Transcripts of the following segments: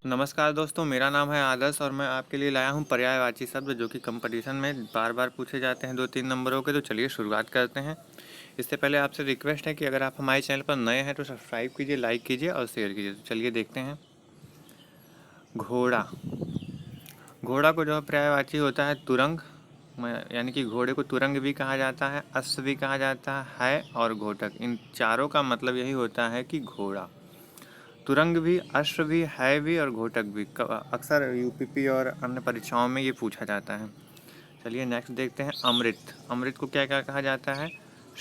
नमस्कार दोस्तों, मेरा नाम है आदर्श और मैं आपके लिए लाया हूँ पर्यायवाची शब्द जो कि कंपटीशन में बार बार पूछे जाते हैं 2-3 नंबरों के। तो चलिए शुरुआत करते हैं। इससे पहले आपसे रिक्वेस्ट है कि अगर आप हमारे चैनल पर नए हैं तो सब्सक्राइब कीजिए, लाइक कीजिए और शेयर कीजिए। तो चलिए देखते हैं। घोड़ा। घोड़ा को जो है पर्यायवाची होता है तुरंग, यानी कि घोड़े को तुरंग भी कहा जाता है, अश्व भी कहा जाता है और घोटक। इन चारों का मतलब यही होता है कि घोड़ा। तुरंग भी, अश्व भी, है भी और घोटक भी। अक्सर यूपीपी और अन्य परीक्षाओं में ये पूछा जाता है। चलिए नेक्स्ट देखते हैं। अमृत। अमृत को क्या क्या कहा जाता है?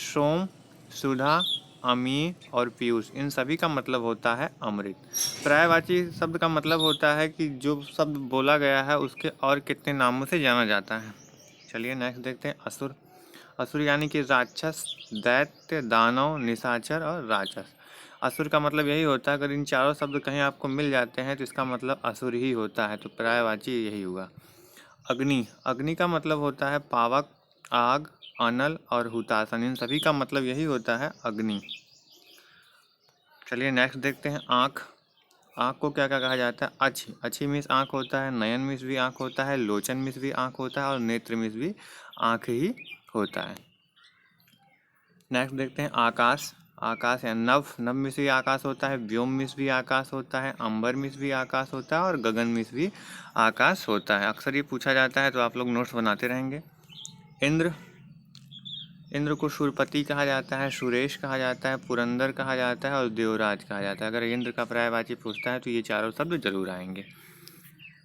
सोम, सुधा, अमी और पीयूष, इन सभी का मतलब होता है अमृत। पर्यायवाची शब्द का मतलब होता है कि जो शब्द बोला गया है उसके और कितने नामों से जाना जाता है। चलिए नेक्स्ट देखते हैं। असुर। असुर यानी कि राक्षस, दैत्य, दानव, निशाचर और राक्षस। असुर का मतलब यही होता है, अगर इन चारों शब्द कहीं आपको मिल जाते हैं तो इसका मतलब असुर ही होता है। तो पर्यायवाची यही हुआ। अग्नि। अग्नि का मतलब होता है पावक, आग, अनल और हुतासन। इन सभी का मतलब यही होता है अग्नि। चलिए नेक्स्ट देखते हैं। आँख। आँख को क्या क्या कहा जाता है? अच्छी। अच्छी मीन्स आँख होता है, नयन मीन्स भी आँख होता है, लोचन मीन्स भी आँख होता है और नेत्र मीन्स भी आँख ही होता है। नेक्स्ट देखते हैं। आकाश। आकाश या नभ। नभ मिस भी आकाश होता है, व्योम मिस भी आकाश होता है, अंबर मिस भी आकाश होता है और गगन मिस भी आकाश होता है। अक्सर ये पूछा जाता है तो आप लोग नोट्स बनाते रहेंगे। इंद्र। इंद्र को शूरपति कहा जाता है, सुरेश कहा जाता है, पुरंदर कहा जाता है और देवराज कहा जाता है। अगर इंद्र का पर्यायवाची पूछता है तो ये चारों शब्द जरूर आएंगे।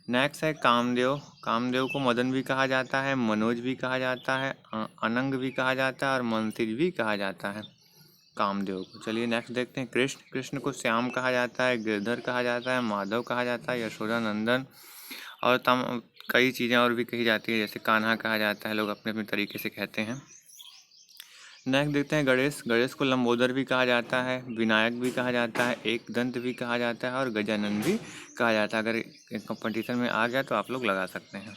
नेक्स्ट है कामदेव। कामदेव को मदन भी कहा जाता है, मनोज भी कहा जाता है, अनंग भी कहा जाता है और मनसिज भी कहा जाता है कामदेव को। चलिए नेक्स्ट देखते हैं। कृष्ण। कृष्ण को श्याम कहा जाता है, गिरधर कहा जाता है, माधव कहा जाता है, यशोदा नंदन और कई चीज़ें और भी कही जाती है, जैसे कान्हा कहा जाता है। लोग अपने अपने तरीके से कहते हैं। नेक्स्ट देखते हैं। गणेश। गणेश को लंबोदर भी कहा जाता है, विनायक भी कहा जाता है, एक दंत भी कहा जाता है और गजानन भी कहा जाता है। अगर कंपटीशन में आ गया तो आप लोग लगा सकते हैं।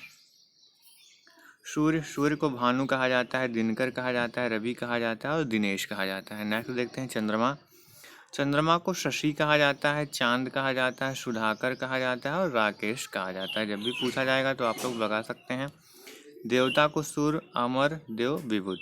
सूर्य। सूर्य को भानु कहा जाता है, दिनकर कहा जाता है, रवि कहा जाता है और दिनेश कहा जाता है। नेक्स्ट देखते हैं। चंद्रमा। चंद्रमा को शशि कहा जाता है, चांद कहा जाता है, सुधाकर कहा जाता है और राकेश कहा जाता है। जब भी पूछा जाएगा तो आप लोग लगा सकते हैं। देवता को सूर्य, अमर, देव, विभुत।